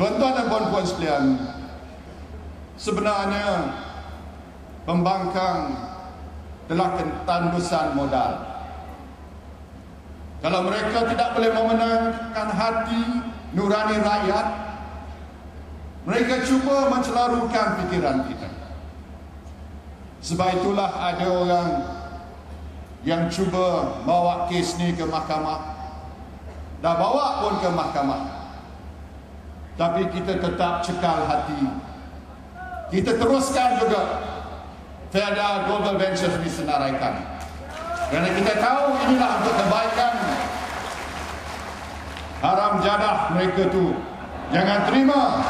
Tuan-tuan dan puan-puan sekalian, sebenarnya pembangkang telah ketandusan modal. Kalau mereka tidak boleh memenangkan hati nurani rakyat, mereka cuba mencelarukan fikiran kita. Sebab itulah ada orang yang cuba bawa kes ni ke mahkamah. Dah bawa pun ke mahkamah. Tapi kita tetap cekal hati. Kita teruskan juga Felda Global Ventures disenaraikan. Kerana kita tahu inilah untuk kebaikan. Haram jadah mereka tu. Jangan terima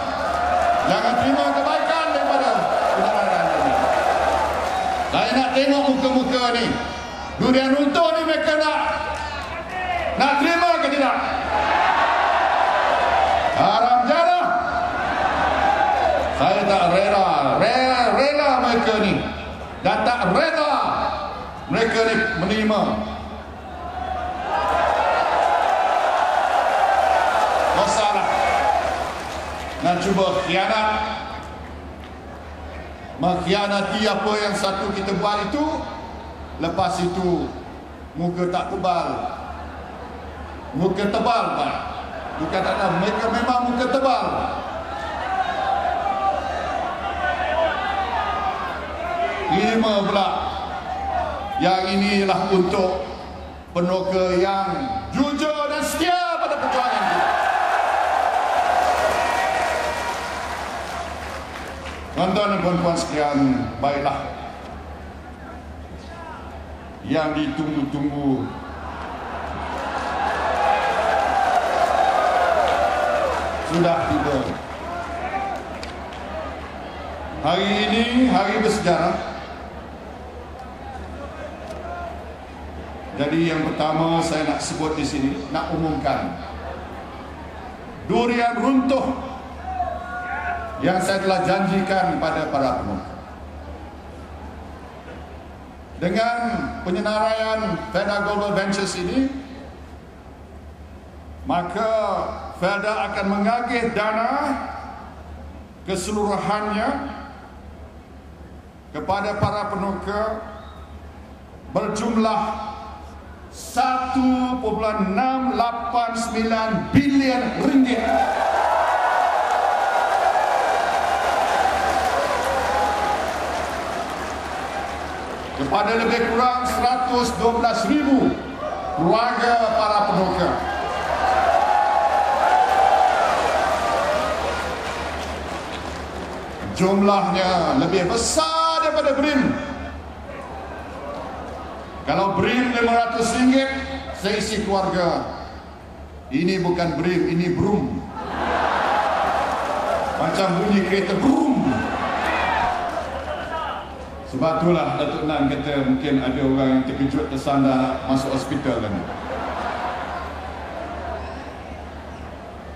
kebaikan daripada kebenaran ini. Saya nak tengok muka-muka ni. Durian runtuh ni mereka nak terima ke tidak? Haram jadah. Saya tak rela mereka ni. Dan tak rela mereka ni menerima masalah. Nak cuba khianat, mengkhianati apa yang satu kita buat itu. Lepas itu muka tak tebal, muka tebal Pak. Bukan tak ada, mereka memang muka tebal. Lima pula. Yang inilah untuk peneroka yang jujur dan setia pada perjuangan kita. Tuan-tuan dan puan-puan sekalian, baiklah. Yang ditunggu-tunggu sudah tiba. Hari ini hari bersejarah. Jadi yang pertama saya nak sebut di sini, nak umumkan durian runtuh yang saya telah janjikan pada para penuntut. Dengan penyenaraian Felda Global Ventures ini, maka Felda akan mengagih dana keseluruhannya kepada para penuntut berjumlah 1.689 bilion ringgit. Kepada lebih kurang 112,000 keluarga para penuntut. Jumlahnya lebih besar daripada BRIM. Kalau BRIM RM500, seisi keluarga. Ini bukan BRIM, ini BRUM. Macam bunyi kereta BRUM. Sebab itulah Datuk Nan kata mungkin ada orang yang terkejut, tersandar masuk hospital kan.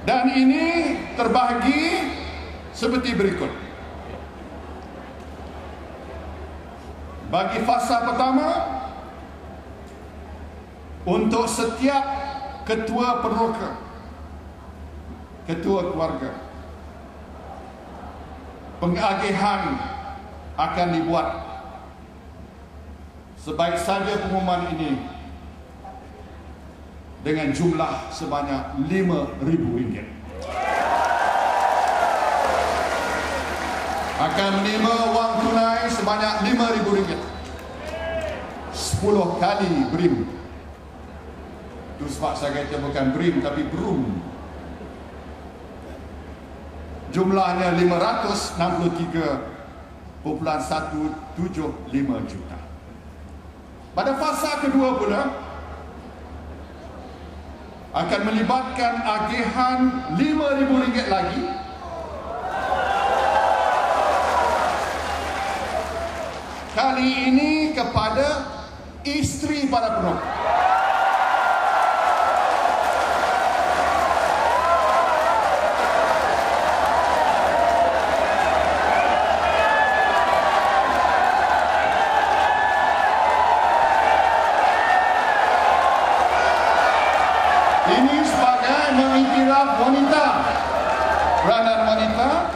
Dan ini terbahagi seperti berikut. Bagi fasa pertama, untuk setiap ketua peneroka, ketua keluarga, pengagihan akan dibuat. Sebaik saja pengumuman ini dengan jumlah sebanyak RM5,000. Akan menerima wang tunai sebanyak RM5,000. 10 kali BRIM. Itu sebab saya kata bukan BRIM tapi BRUM. Jumlahnya 563.175 juta. Pada fasa kedua pula akan melibatkan agihan RM5,000 lagi kali ini kepada isteri para penuntut. Ini sebagai mengiktiraf wanita peranan wanita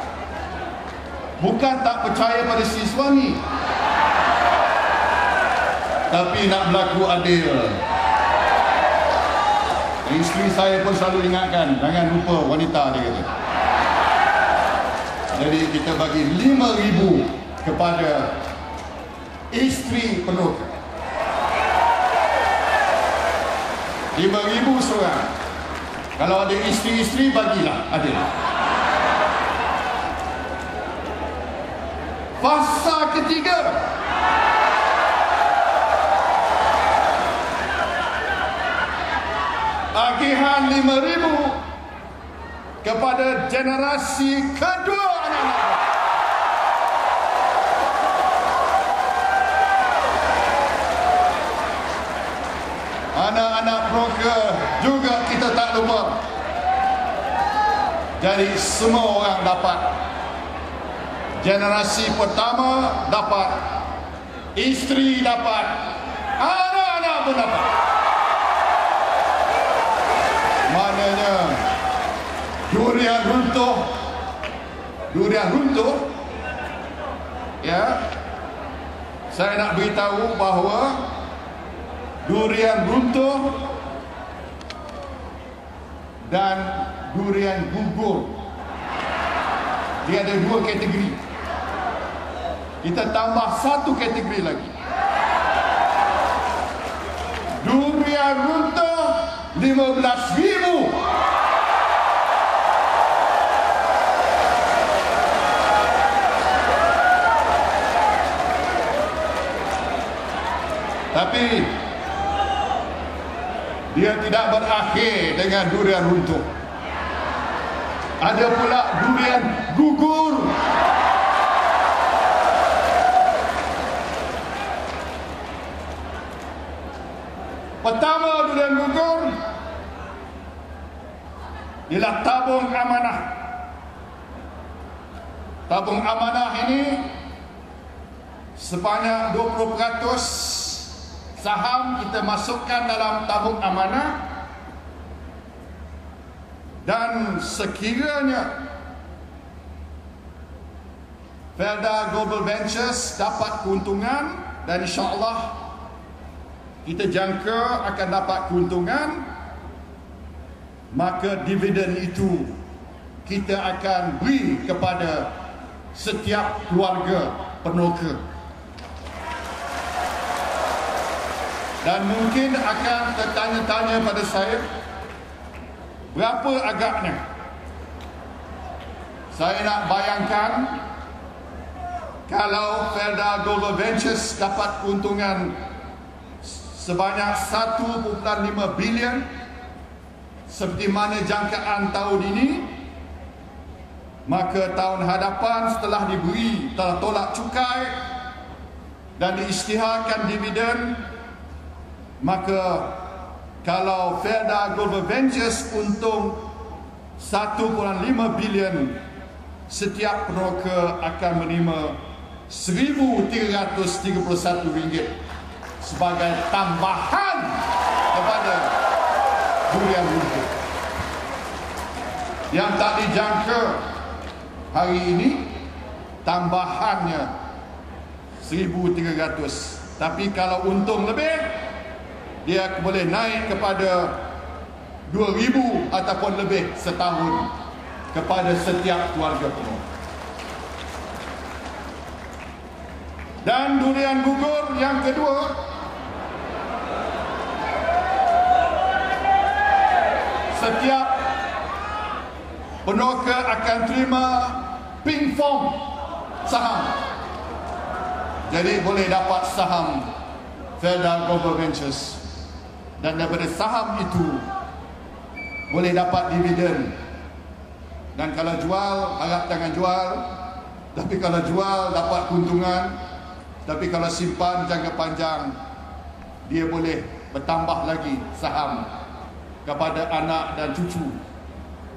bukan tak percaya pada si suami, tapi nak berlaku adil. Isteri saya pun selalu ingatkan, jangan lupa wanita, dia kata. Jadi kita bagi 5,000 kepada isteri penuh. 5,000 seorang. Kalau ada isteri-isteri, bagilah adil. Fasa ketiga, agihan 5,000 kepada generasi kedua anak-anak. Anak-anak broker juga kita tak lupa. Jadi semua orang dapat. Generasi pertama dapat, isteri dapat, anak-anak pun dapat. Maknanya durian runtuh, ya. Saya nak beritahu bahawa durian runtuh dan durian gugur, dia ada 2 kategori. Kita tambah 1 kategori lagi. Durian runtuh 15,000. Tapi dia tidak berakhir dengan durian runtuh. Ada pula durian gugur. Pertama durian gugur ialah tabung amanah. Tabung amanah ini sebanyak 20% saham kita masukkan dalam tabung amanah, dan sekiranya Felda Global Ventures dapat keuntungan, dan insya-Allah kita jangka akan dapat keuntungan, maka dividen itu kita akan beri kepada setiap keluarga penoka. Dan mungkin akan tertanya-tanya pada saya, berapa agaknya? Saya nak bayangkan, kalau Felda Global Ventures dapat keuntungan sebanyak 1.5 bilion seperti mana jangkaan tahun ini, maka tahun hadapan setelah diberi, telah tolak cukai dan diisytiharkan dividen, maka kalau Felda Global Ventures untung 1.5 bilion, setiap peroka akan menerima RM1,331 sebagai tambahan kepada durian runtuh. Yang tak dijangka hari ini, tambahannya 1,300. Tapi kalau untung lebih, dia boleh naik kepada 2,000 ataupun lebih setahun kepada setiap keluarga penuh. Dan durian gugur yang kedua, setiap penoka akan terima pink form saham. Jadi boleh dapat saham Felda Global Ventures, dan daripada saham itu boleh dapat dividen. Dan kalau jual, harap jangan jual. Tapi kalau jual, dapat keuntungan. Tapi kalau simpan jangka panjang, dia boleh bertambah lagi saham kepada anak dan cucu.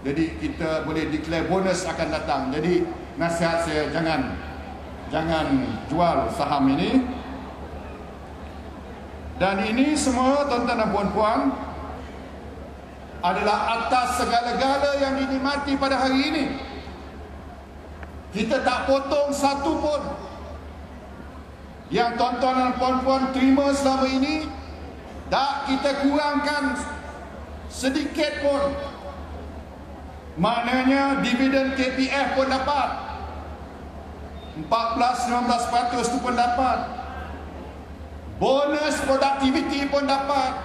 Jadi kita boleh declare bonus akan datang. Jadi nasihat saya, jangan jual saham ini. Dan ini semua, tuan-tuan dan puan-puan, adalah atas segala-gala yang dinikmati pada hari ini. Kita tak potong satu pun. Yang tuan-tuan dan puan-puan terima selama ini, tak kita kurangkan sedikit pun. Maknanya dividen KPF pun dapat, 14-15% tu pun dapat, bonus productivity pun dapat,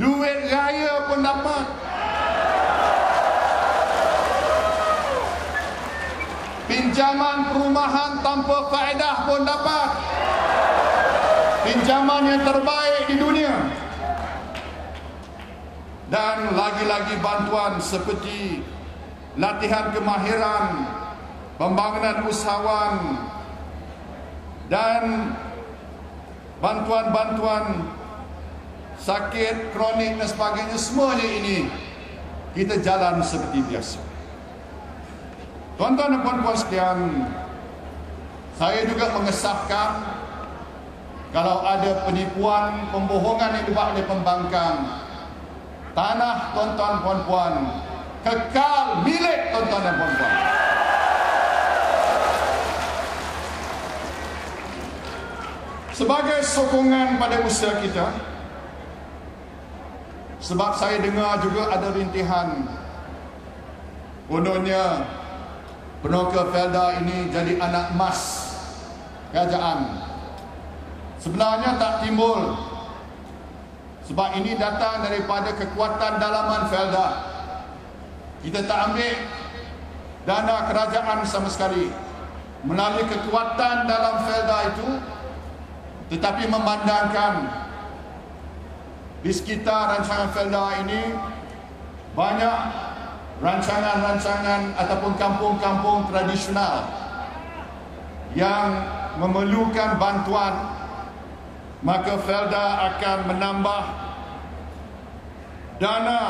duit raya pun dapat, pinjaman perumahan tanpa faedah pun dapat, pinjaman yang terbaik di dunia. Dan lagi-lagi bantuan seperti latihan kemahiran, pembangunan usahawan, dan bantuan-bantuan sakit kronik dan sebagainya. Semuanya ini kita jalan seperti biasa. Tuan-tuan dan puan-puan sekalian, saya juga mengesahkan kalau ada penipuan, pembohongan yang dibuat oleh pembangkang, tanah tuan-tuan puan-puan kekal milik tuan-tuan dan puan-puan. Sebagai sokongan pada usaha kita, sebab saya dengar juga ada rintihan, kononnya Peneroka Felda ini jadi anak emas kerajaan. Sebenarnya tak timbul, sebab ini datang daripada kekuatan dalaman Felda. Kita tak ambil dana kerajaan sama sekali. Melalui kekuatan dalam Felda itu, tetapi memandangkan di sekitar rancangan Felda ini banyak rancangan-rancangan ataupun kampung-kampung tradisional yang memerlukan bantuan, maka Felda akan menambah dana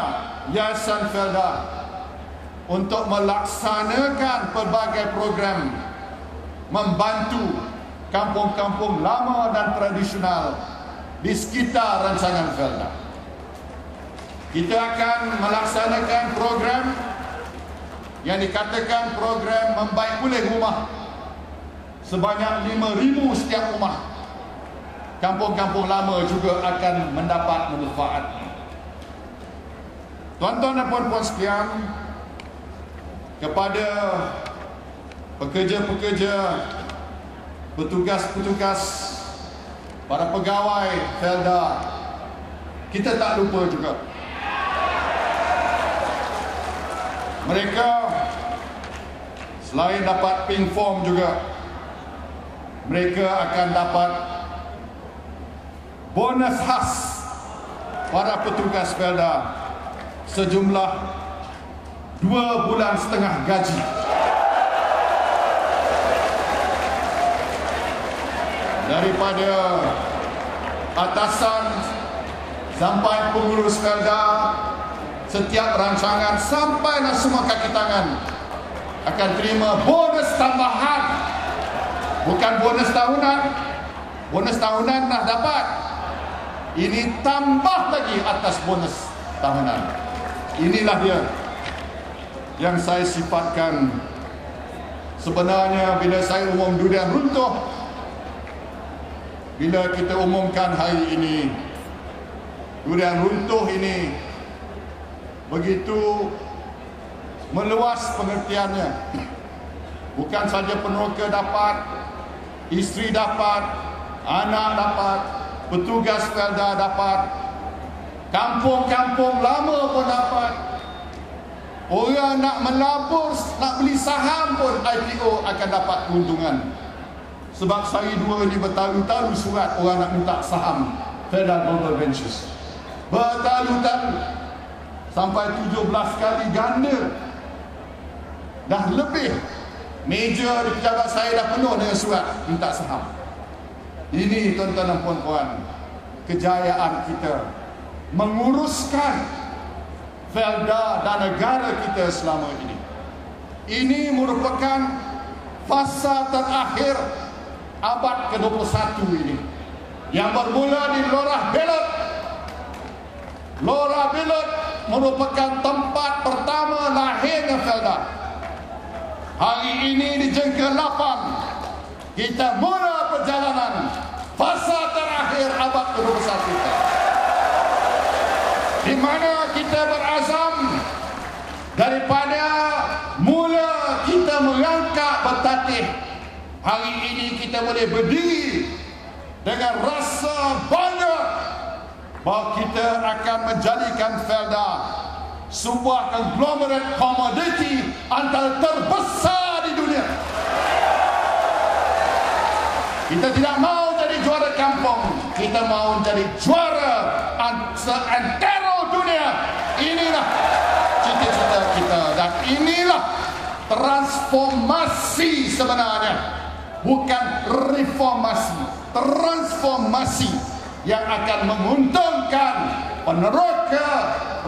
Yayasan Felda untuk melaksanakan pelbagai program membantu kampung-kampung lama dan tradisional di sekitar rancangan Felda. Kita akan melaksanakan program yang dikatakan program membaik pulih rumah sebanyak 5,000 setiap rumah. Kampung-kampung lama juga akan mendapat manfaat. Tuan-tuan dan puan-puan sekalian, kepada pekerja-pekerja, petugas-petugas, para pegawai Felda, kita tak lupa juga. Mereka selain dapat pink form juga, mereka akan dapat bonus khas para petugas Felda sejumlah 2,5 bulan gaji. Daripada atasan sampai pengurus Felda, setiap rancangan sampailah semua kaki tangan akan terima bonus tambahan. Bukan bonus tahunan. Bonus tahunan dah dapat. Ini tambah lagi atas bonus tahunan. Inilah dia yang saya sifatkan. Sebenarnya bila saya umum durian runtuh, bila kita umumkan hari ini, durian runtuh ini begitu meluas pengertiannya. Bukan saja peneroka dapat, isteri dapat, anak dapat, petugas Felda dapat, kampung-kampung lama pun dapat. Orang nak melabur, nak beli saham pun IPO akan dapat keuntungan. Sebab sehari dua ini bertalu-talu surat orang nak minta saham Felda Global Ventures. Bertalu-talu. Sampai 17 kali ganda. Dah lebih. Meja di pejabat saya dah penuh dengan surat minta saham. Ini tuan-tuan dan puan-puan, kejayaan kita menguruskan Felda dan negara kita selama ini. Ini merupakan fasa terakhir abad ke-21 ini, yang bermula di Lorah Belot. Lorah Belot merupakan tempat pertama lahirnya Felda. Hari ini di Jengker 8 kita mula perjalanan fasa terakhir abad ke-21 kita, di mana kita berazam daripada mula kita melangkah bertatih. Hari ini kita boleh berdiri dengan rasa bangga bahawa kita akan menjadikan Felda sebuah konglomerat komoditi antara terbesar di dunia. Kita tidak mau jadi juara kampung, kita mau jadi juara antara dunia. Inilah cita-cita kita, dan inilah transformasi sebenarnya, bukan reformasi. Transformasi yang akan menguntungkan peneroka,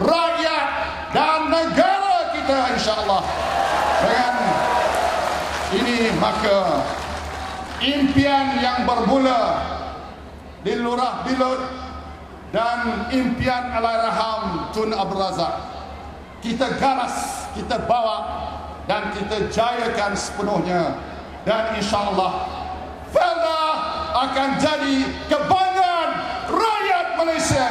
rakyat dan negara kita, insya-Allah. Dengan ini maka impian yang bermula di Lurah Bilut dan impian Allahyarham Tun Abdul Razak kita garas, kita bawa dan kita jayakan sepenuhnya, dan insya-Allah Felda akan jadi kebanggaan rakyat Malaysia.